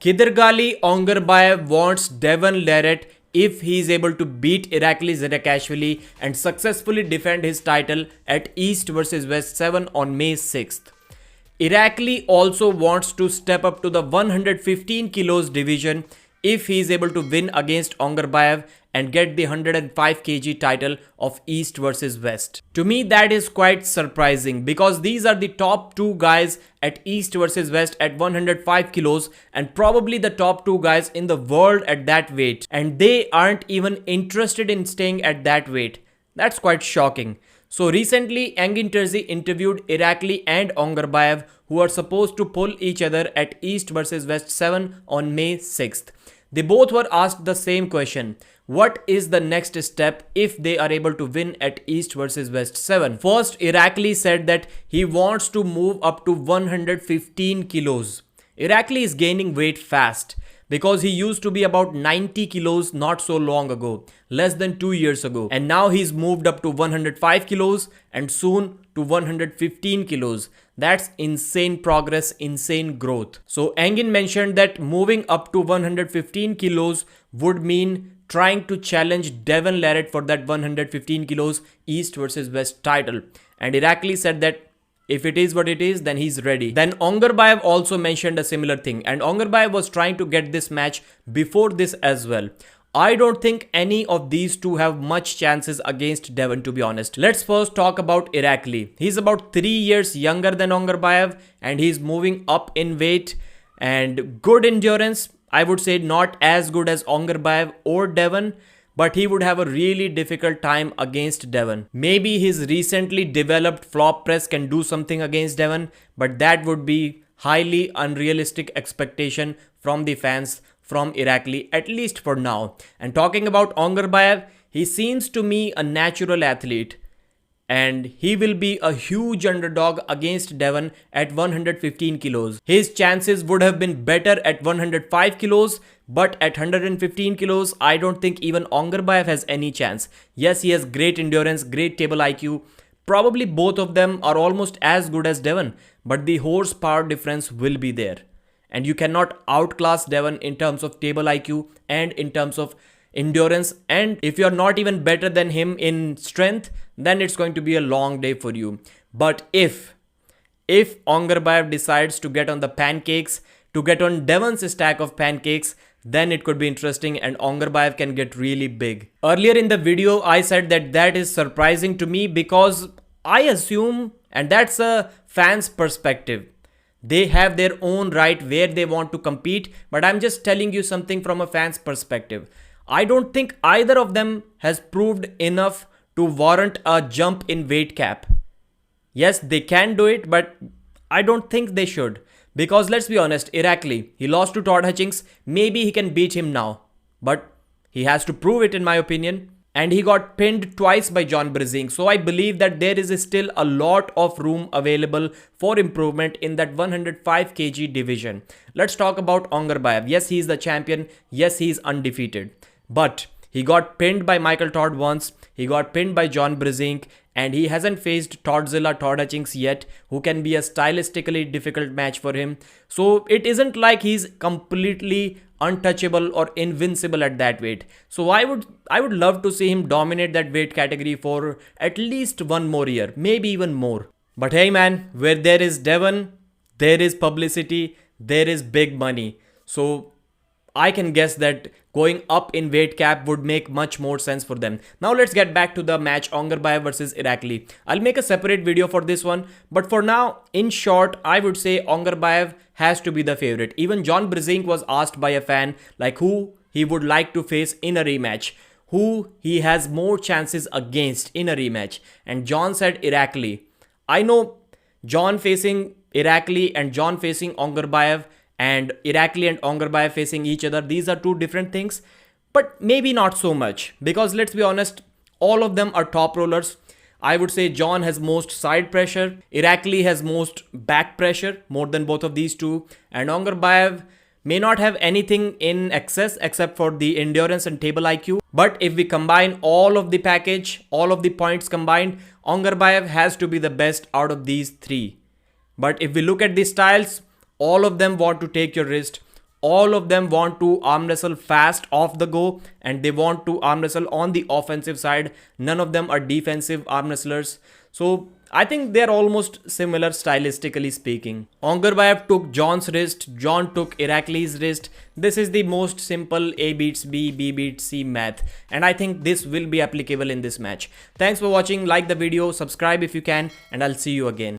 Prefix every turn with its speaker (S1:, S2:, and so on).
S1: Kidargali Ongarbayev wants Devin Larratt if he is able to beat Irakli Zedakashvili and successfully defend his title at East vs West 7 on May 6th. Irakli also wants to step up to the 115 kilos division if he is able to win against Ongarbayev and get the 105 kg title of East vs West. To me, that is quite surprising because these are the top two guys at East vs West at 105 kilos and probably the top two guys in the world at that weight, and they aren't even interested in staying at that weight. That's quite shocking. So recently, Engin Terzi interviewed Irakli and Ongarbayev, who are supposed to pull each other at East vs West 7 on May 6th. They both were asked the same question. What is the next step if they are able to win at East vs West 7? First, Irakli said that he wants to move up to 115 kilos. Irakli is gaining weight fast because he used to be about 90 kilos not so long ago, less than 2 years ago. And now he's moved up to 105 kilos and soon to 115 kilos. That's insane progress, insane growth. So Engin mentioned that moving up to 115 kilos would mean trying to challenge Devin Larratt for that 115 kilos East vs West title. And Irakli said that if it is what it is, then he's ready. Then Ongarbayev also mentioned a similar thing, and Ongarbayev was trying to get this match before this as well. I don't think any of these two have much chances against Devin, to be honest. Let's first talk about Irakli. He's about 3 years younger than Ongarbayev and he's moving up in weight and good endurance. I would say not as good as Ongarbayev or Devin, but he would have a really difficult time against Devin. Maybe his recently developed flop press can do something against Devin, but that would be highly unrealistic expectation from the fans from Irakli, at least for now. And talking about Ongarbayev, he seems to me a natural athlete and he will be a huge underdog against Devin at 115 kilos. His chances would have been better at 105 kilos, but at 115 kilos, I don't think even Ongarbayev has any chance. Yes, he has great endurance, great table IQ. Probably both of them are almost as good as Devin, but the horsepower difference will be there. And you cannot outclass Devin in terms of table IQ and in terms of endurance. And if you're not even better than him in strength, then it's going to be a long day for you. But if Ongarbayev decides to get on the pancakes, to get on Devin's stack of pancakes, then it could be interesting and Ongarbayev can get really big. Earlier in the video, I said that is surprising to me because I assume, and that's a fan's perspective, they have their own right where they want to compete, but I'm just telling you something from a fan's perspective. I don't think either of them has proved enough to warrant a jump in weight cap. Yes, they can do it, but I don't think they should. Because let's be honest, Irakli, he lost to Todd Hutchings. Maybe he can beat him now, but he has to prove it in my opinion. And he got pinned twice by John Brzezinski. So I believe that there is still a lot of room available for improvement in that 105 kg division. Let's talk about Ongarbayev. Yes, he is the champion. Yes, he is undefeated. But he got pinned by Michael Todd once. He got pinned by John Brzezinski. And he hasn't faced Todzilla Todd Hutchings yet, who can be a stylistically difficult match for him. So it isn't like he's completely untouchable or invincible at that weight. So I would love to see him dominate that weight category for at least one more year, maybe even more. But hey man, where there is Devin, there is publicity, there is big money. So I can guess that going up in weight cap would make much more sense for them. Now let's get back to the match Ongarbayev versus Irakli. I'll make a separate video for this one. But for now, in short, I would say Ongarbayev has to be the favorite. Even John Brzezinski was asked by a fan like who he would like to face in a rematch, who he has more chances against in a rematch. And John said Irakli. I know John facing Irakli and John facing Ongarbayev and Irakli and Ongarbayev facing each other, these are two different things, but maybe not so much because let's be honest, all of them are top rollers. I would say John has most side pressure, Irakli has most back pressure, more than both of these two, and Ongarbayev may not have anything in excess except for the endurance and table IQ. But if we combine all of the package, all of the points combined, Ongarbayev has to be the best out of these three. But if we look at the styles, all of them want to take your wrist. All of them want to arm wrestle fast off the go, and they want to arm wrestle on the offensive side. None of them are defensive arm wrestlers. So I think they're almost similar stylistically speaking. Ongarbayev took John's wrist, John took Irakli's wrist. This is the most simple A beats B, B beats C math, and I think this will be applicable in this match. Thanks for watching, like the video, subscribe if you can, and I'll see you again.